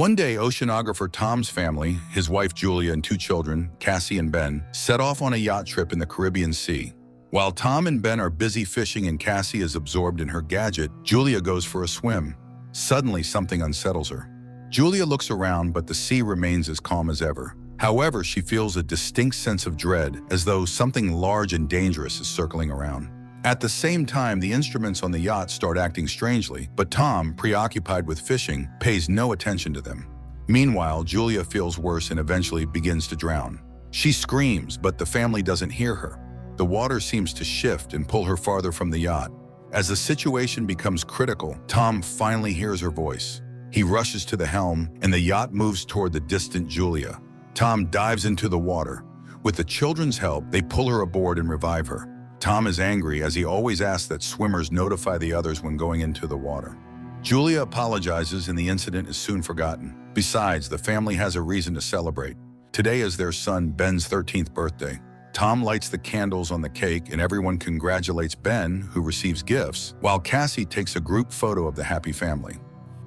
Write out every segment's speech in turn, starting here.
One day, oceanographer Tom's family, his wife Julia and two children, Cassie and Ben, set off on a yacht trip in the Caribbean Sea. While Tom and Ben are busy fishing and Cassie is absorbed in her gadget, Julia goes for a swim. Suddenly, something unsettles her. Julia looks around, but the sea remains as calm as ever. However, she feels a distinct sense of dread, as though something large and dangerous is circling around. At the same time, the instruments on the yacht start acting strangely, but Tom, preoccupied with fishing, pays no attention to them. Meanwhile, Julia feels worse and eventually begins to drown. She screams, but the family doesn't hear her. The water seems to shift and pull her farther from the yacht. As the situation becomes critical, Tom finally hears her voice. He rushes to the helm, and the yacht moves toward the distant Julia. Tom dives into the water. With the children's help, they pull her aboard and revive her. Tom is angry, as he always asks that swimmers notify the others when going into the water. Julia apologizes and the incident is soon forgotten. Besides, the family has a reason to celebrate. Today is their son Ben's 13th birthday. Tom lights the candles on the cake and everyone congratulates Ben, who receives gifts, while Cassie takes a group photo of the happy family.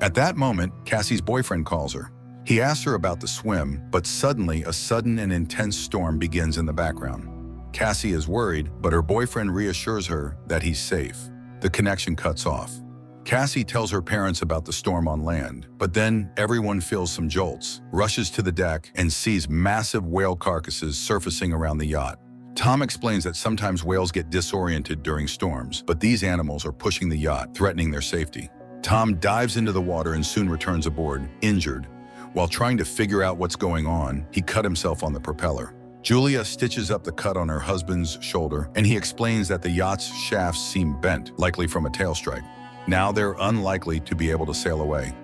At that moment, Cassie's boyfriend calls her. He asks her about the swim, but suddenly a sudden and intense storm begins in the background. Cassie is worried, but her boyfriend reassures her that he's safe. The connection cuts off. Cassie tells her parents about the storm on land, but then everyone feels some jolts, rushes to the deck, and sees massive whale carcasses surfacing around the yacht. Tom explains that sometimes whales get disoriented during storms, but these animals are pushing the yacht, threatening their safety. Tom dives into the water and soon returns aboard, injured. While trying to figure out what's going on, he cut himself on the propeller. Julia stitches up the cut on her husband's shoulder, and he explains that the yacht's shafts seem bent, likely from a tail strike. Now they're unlikely to be able to sail away.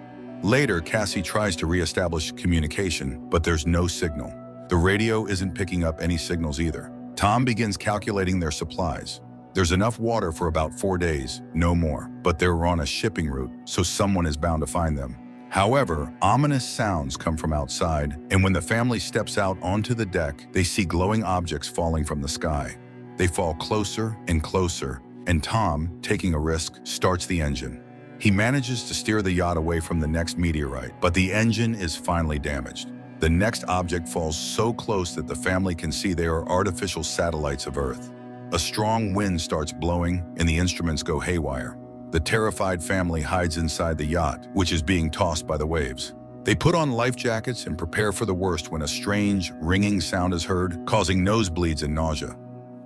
Later, Cassie tries to re-establish communication, but there's no signal. The radio isn't picking up any signals either. Tom begins calculating their supplies. There's enough water for about 4 days, no more, but they're on a shipping route, so someone is bound to find them. However, ominous sounds come from outside, and when the family steps out onto the deck, they see glowing objects falling from the sky. They fall closer and closer, and Tom, taking a risk, starts the engine. He manages to steer the yacht away from the next meteorite, but the engine is finally damaged. The next object falls so close that the family can see they are artificial satellites of Earth. A strong wind starts blowing, and the instruments go haywire. The terrified family hides inside the yacht, which is being tossed by the waves. They put on life jackets and prepare for the worst when a strange, ringing sound is heard, causing nosebleeds and nausea.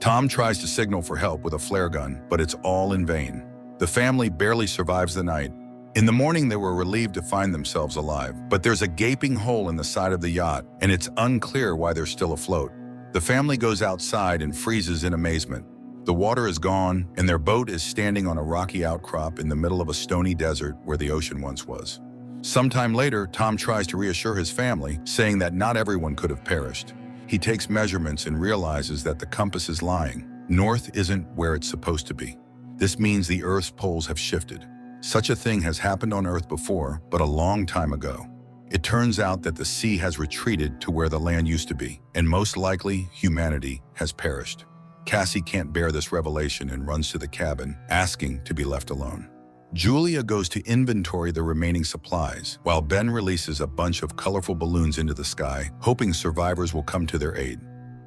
Tom tries to signal for help with a flare gun, but it's all in vain. The family barely survives the night. In the morning, they were relieved to find themselves alive, but there's a gaping hole in the side of the yacht, and it's unclear why they're still afloat. The family goes outside and freezes in amazement. The water is gone, and their boat is standing on a rocky outcrop in the middle of a stony desert where the ocean once was. Sometime later, Tom tries to reassure his family, saying that not everyone could have perished. He takes measurements and realizes that the compass is lying. North isn't where it's supposed to be. This means the Earth's poles have shifted. Such a thing has happened on Earth before, but a long time ago. It turns out that the sea has retreated to where the land used to be, and most likely, humanity has perished. Cassie can't bear this revelation and runs to the cabin, asking to be left alone. Julia goes to inventory the remaining supplies, while Ben releases a bunch of colorful balloons into the sky, hoping survivors will come to their aid.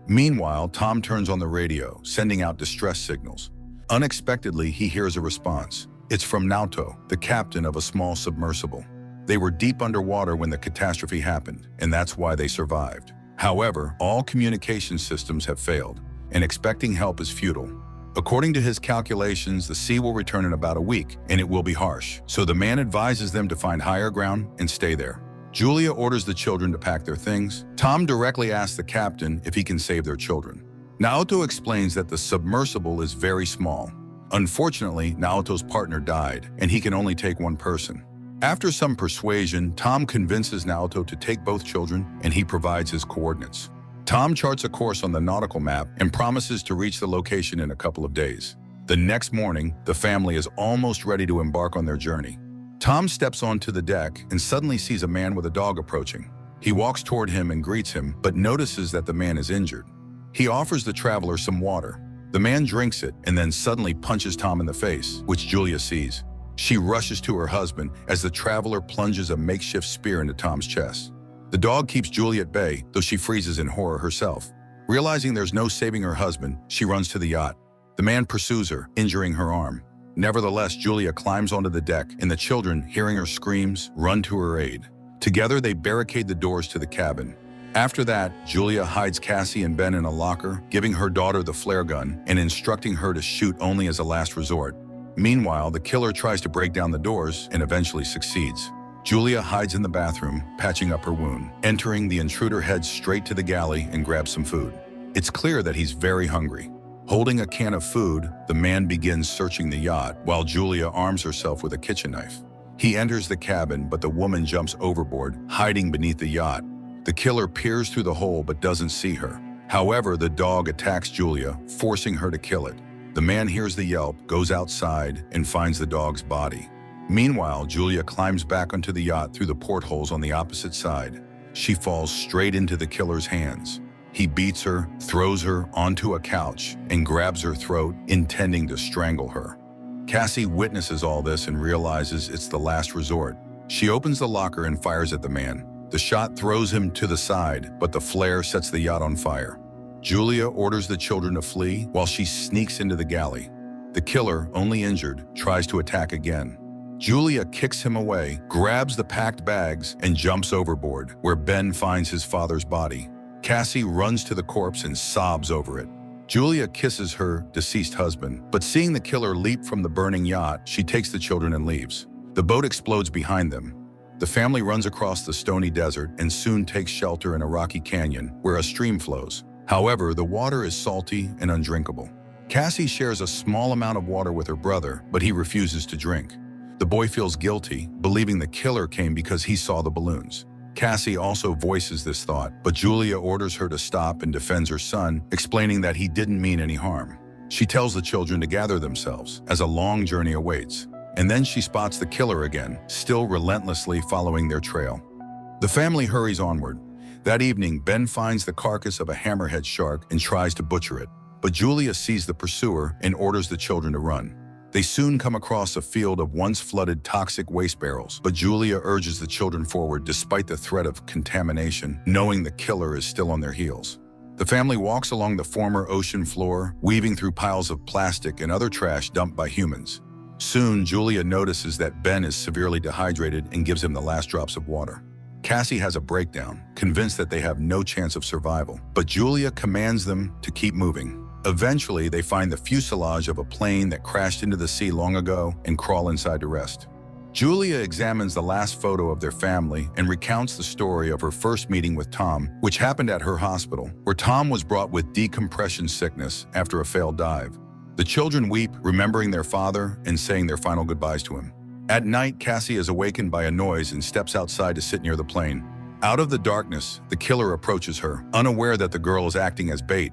Meanwhile, Tom turns on the radio, sending out distress signals. Unexpectedly, he hears a response. It's from Naoto, the captain of a small submersible. They were deep underwater when the catastrophe happened, and that's why they survived. However, all communication systems have failed, and expecting help is futile. According to his calculations, the sea will return in about a week, and it will be harsh. So the man advises them to find higher ground and stay there. Julia orders the children to pack their things. Tom directly asks the captain if he can save their children. Naoto explains that the submersible is very small. Unfortunately, Naoto's partner died, and he can only take one person. After some persuasion, Tom convinces Naoto to take both children, and he provides his coordinates. Tom charts a course on the nautical map and promises to reach the location in a couple of days. The next morning, the family is almost ready to embark on their journey. Tom steps onto the deck and suddenly sees a man with a dog approaching. He walks toward him and greets him, but notices that the man is injured. He offers the traveler some water. The man drinks it and then suddenly punches Tom in the face, which Julia sees. She rushes to her husband as the traveler plunges a makeshift spear into Tom's chest. The dog keeps Julia at bay, though she freezes in horror herself. Realizing there's no saving her husband, she runs to the yacht. The man pursues her, injuring her arm. Nevertheless, Julia climbs onto the deck, and the children, hearing her screams, run to her aid. Together, they barricade the doors to the cabin. After that, Julia hides Cassie and Ben in a locker, giving her daughter the flare gun and instructing her to shoot only as a last resort. Meanwhile, the killer tries to break down the doors and eventually succeeds. Julia hides in the bathroom, patching up her wound. Entering, the intruder heads straight to the galley and grabs some food. It's clear that he's very hungry. Holding a can of food, the man begins searching the yacht while Julia arms herself with a kitchen knife. He enters the cabin, but the woman jumps overboard, hiding beneath the yacht. The killer peers through the hole but doesn't see her. However, the dog attacks Julia, forcing her to kill it. The man hears the yelp, goes outside, and finds the dog's body. Meanwhile, Julia climbs back onto the yacht through the portholes on the opposite side. She falls straight into the killer's hands. He beats her, throws her onto a couch, and grabs her throat, intending to strangle her. Cassie witnesses all this and realizes it's the last resort. She opens the locker and fires at the man. The shot throws him to the side, but the flare sets the yacht on fire. Julia orders the children to flee while she sneaks into the galley. The killer, only injured, tries to attack again. Julia kicks him away, grabs the packed bags, and jumps overboard, where Ben finds his father's body. Cassie runs to the corpse and sobs over it. Julia kisses her deceased husband, but seeing the killer leap from the burning yacht, she takes the children and leaves. The boat explodes behind them. The family runs across the stony desert and soon takes shelter in a rocky canyon where a stream flows. However, the water is salty and undrinkable. Cassie shares a small amount of water with her brother, but he refuses to drink. The boy feels guilty, believing the killer came because he saw the balloons. Cassie also voices this thought, but Julia orders her to stop and defends her son, explaining that he didn't mean any harm. She tells the children to gather themselves, as a long journey awaits. And then she spots the killer again, still relentlessly following their trail. The family hurries onward. That evening, Ben finds the carcass of a hammerhead shark and tries to butcher it. But Julia sees the pursuer and orders the children to run. They soon come across a field of once flooded toxic waste barrels, but Julia urges the children forward despite the threat of contamination, knowing the killer is still on their heels. The family walks along the former ocean floor, weaving through piles of plastic and other trash dumped by humans. Soon, Julia notices that Ben is severely dehydrated and gives him the last drops of water. Cassie has a breakdown, convinced that they have no chance of survival, but Julia commands them to keep moving. Eventually, they find the fuselage of a plane that crashed into the sea long ago and crawl inside to rest. Julia examines the last photo of their family and recounts the story of her first meeting with Tom, which happened at her hospital, where Tom was brought with decompression sickness after a failed dive. The children weep, remembering their father and saying their final goodbyes to him. At night, Cassie is awakened by a noise and steps outside to sit near the plane. Out of the darkness, the killer approaches her, unaware that the girl is acting as bait.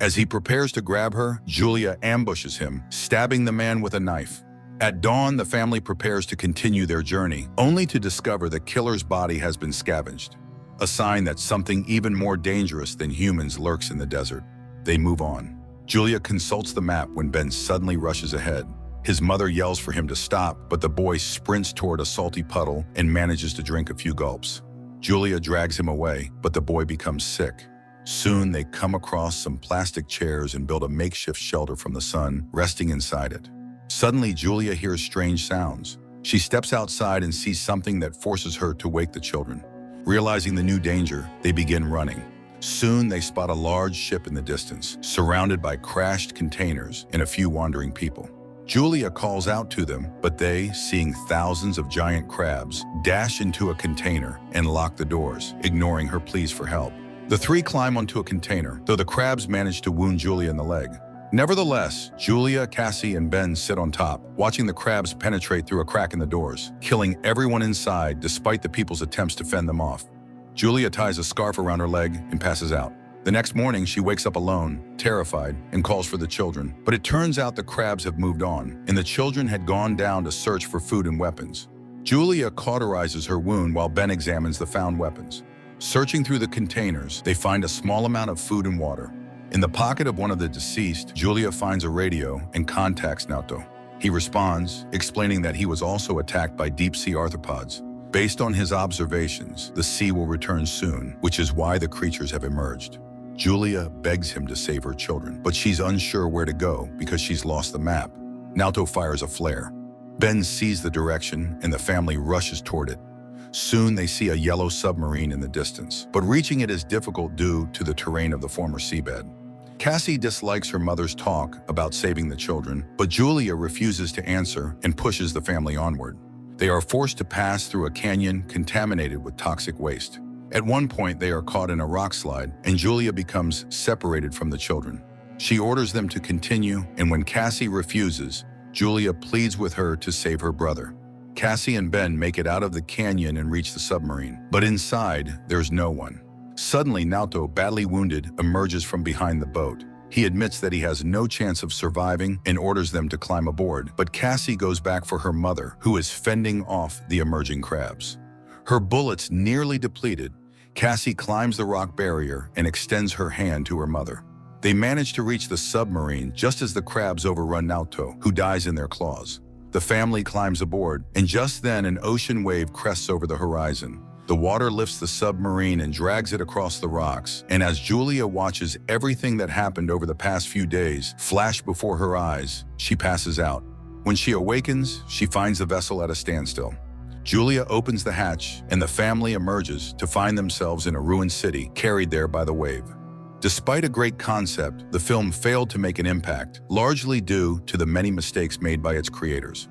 As he prepares to grab her, Julia ambushes him, stabbing the man with a knife. At dawn, the family prepares to continue their journey, only to discover the killer's body has been scavenged, a sign that something even more dangerous than humans lurks in the desert. They move on. Julia consults the map when Ben suddenly rushes ahead. His mother yells for him to stop, but the boy sprints toward a salty puddle and manages to drink a few gulps. Julia drags him away, but the boy becomes sick. Soon they come across some plastic chairs and build a makeshift shelter from the sun, resting inside it. Suddenly, Julia hears strange sounds. She steps outside and sees something that forces her to wake the children. Realizing the new danger, they begin running. Soon they spot a large ship in the distance, surrounded by crashed containers and a few wandering people. Julia calls out to them, but they, seeing thousands of giant crabs, dash into a container and lock the doors, ignoring her pleas for help. The three climb onto a container, though the crabs manage to wound Julia in the leg. Nevertheless, Julia, Cassie, and Ben sit on top, watching the crabs penetrate through a crack in the doors, killing everyone inside despite the people's attempts to fend them off. Julia ties a scarf around her leg and passes out. The next morning, she wakes up alone, terrified, and calls for the children. But it turns out the crabs have moved on, and the children had gone down to search for food and weapons. Julia cauterizes her wound while Ben examines the found weapons. Searching through the containers, they find a small amount of food and water. In the pocket of one of the deceased, Julia finds a radio and contacts Nato. He responds, explaining that he was also attacked by deep-sea arthropods. Based on his observations, the sea will return soon, which is why the creatures have emerged. Julia begs him to save her children, but she's unsure where to go because she's lost the map. Naoto fires a flare. Ben sees the direction and the family rushes toward it. Soon they see a yellow submarine in the distance, but reaching it is difficult due to the terrain of the former seabed. Cassie dislikes her mother's talk about saving the children, but Julia refuses to answer and pushes the family onward. They are forced to pass through a canyon contaminated with toxic waste. At one point, they are caught in a rock slide, and Julia becomes separated from the children. She orders them to continue, and when Cassie refuses, Julia pleads with her to save her brother. Cassie and Ben make it out of the canyon and reach the submarine, but inside, there's no one. Suddenly, Naoto, badly wounded, emerges from behind the boat. He admits that he has no chance of surviving and orders them to climb aboard, but Cassie goes back for her mother, who is fending off the emerging crabs. Her bullets nearly depleted, Cassie climbs the rock barrier and extends her hand to her mother. They manage to reach the submarine just as the crabs overrun Naoto, who dies in their claws. The family climbs aboard, and just then an ocean wave crests over the horizon. The water lifts the submarine and drags it across the rocks, and as Julia watches everything that happened over the past few days flash before her eyes, she passes out. When she awakens, she finds the vessel at a standstill. Julia opens the hatch, and the family emerges to find themselves in a ruined city, carried there by the wave. Despite a great concept, the film failed to make an impact, largely due to the many mistakes made by its creators.